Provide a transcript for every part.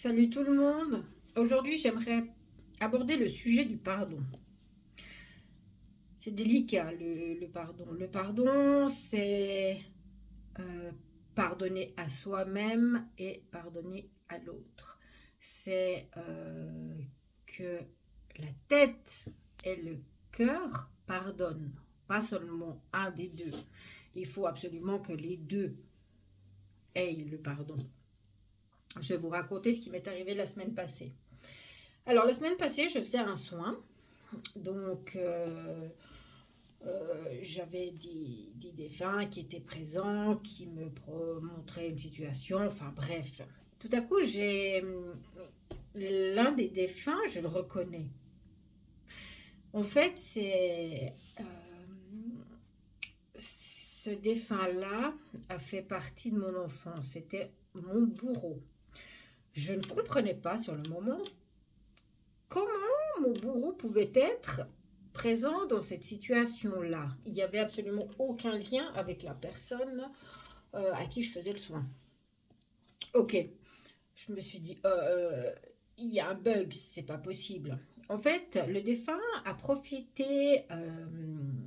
Salut tout le monde. Aujourd'hui, j'aimerais aborder le sujet du pardon. C'est délicat, le pardon. Le pardon, c'est euh, pardonner à soi-même et pardonner à l'autre. C'est que la tête et le cœur pardonnent, pas seulement un des deux. Il faut absolument que les deux aient le pardon. Je vais vous raconter ce qui m'est arrivé la semaine passée. Alors, la semaine passée, je faisais un soin. Donc, j'avais des défunts qui étaient présents, qui me montraient une situation. Enfin, bref. Tout à coup, j'ai l'un des défunts, je le reconnais. En fait, ce défunt-là a fait partie de mon enfance. C'était mon bourreau. Je ne comprenais pas sur le moment comment mon bourreau pouvait être présent dans cette situation-là. Il n'y avait absolument aucun lien avec la personne à qui je faisais le soin. Ok, je me suis dit, il y a un bug, c'est pas possible. En fait, le défunt a profité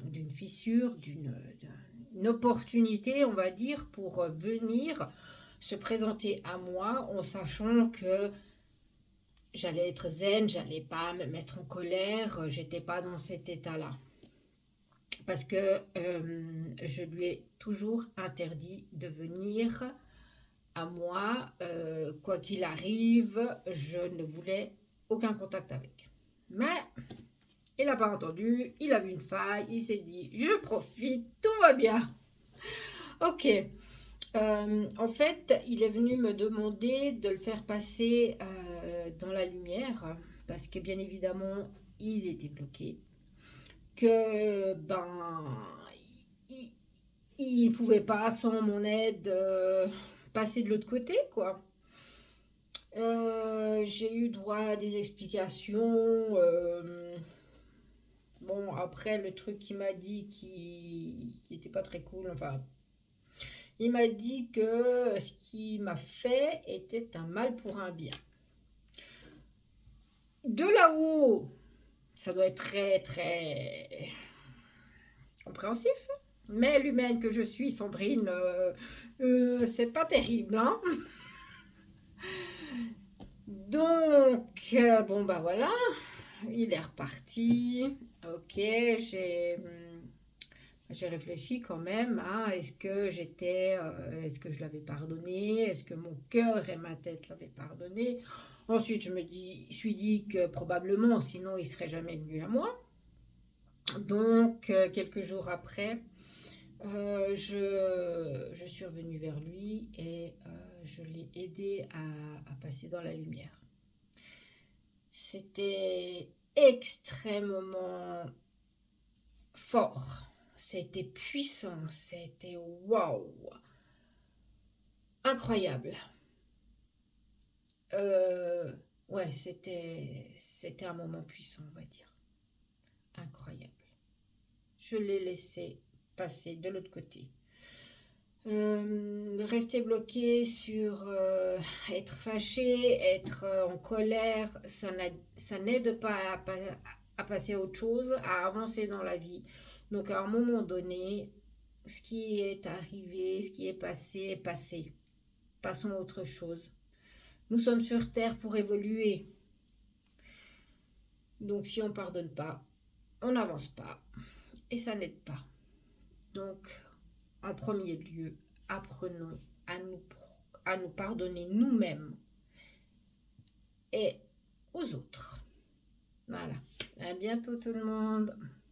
d'une fissure, d'une opportunité, on va dire, pour venir se présenter à moi en sachant que j'allais être zen, j'allais pas me mettre en colère, j'étais pas dans cet état-là. Parce que je lui ai toujours interdit de venir à moi, quoi qu'il arrive, je ne voulais aucun contact avec. Mais il n'a pas entendu, il a vu une faille, il s'est dit je profite, tout va bien. Ok. En fait, il est venu me demander de le faire passer dans la lumière parce que bien évidemment, il était bloqué. Que il pouvait pas sans mon aide passer de l'autre côté quoi. J'ai eu droit à des explications. Bon après le truc qu'il m'a dit qui était pas très cool. Enfin il m'a dit que ce qu'il m'a fait était un mal pour un bien. De là-haut, ça doit être très, très compréhensif. Mais l'humaine que je suis, Sandrine, c'est pas terrible. Hein. Donc, bon, bah voilà, il est reparti. Ok, j'ai réfléchi quand même, hein, est-ce que je l'avais pardonné, est-ce que mon cœur et ma tête l'avaient pardonné. Ensuite, suis dit que probablement, sinon il serait jamais venu à moi. Donc, quelques jours après, je suis revenue vers lui et je l'ai aidé à passer dans la lumière. C'était extrêmement fort. C'était puissant, c'était waouh, incroyable. Euh, ouais, c'était un moment puissant, on va dire, incroyable. Je l'ai laissé passer de l'autre côté. Rester bloqué sur être fâché, être en colère, ça n'aide pas à passer à autre chose, à avancer dans la vie. Donc à un moment donné, ce qui est arrivé, ce qui est passé. Passons à autre chose. Nous sommes sur Terre pour évoluer. Donc si on ne pardonne pas, on n'avance pas. Et ça n'aide pas. Donc, en premier lieu, apprenons à nous pardonner nous-mêmes et aux autres. Voilà. À bientôt tout le monde.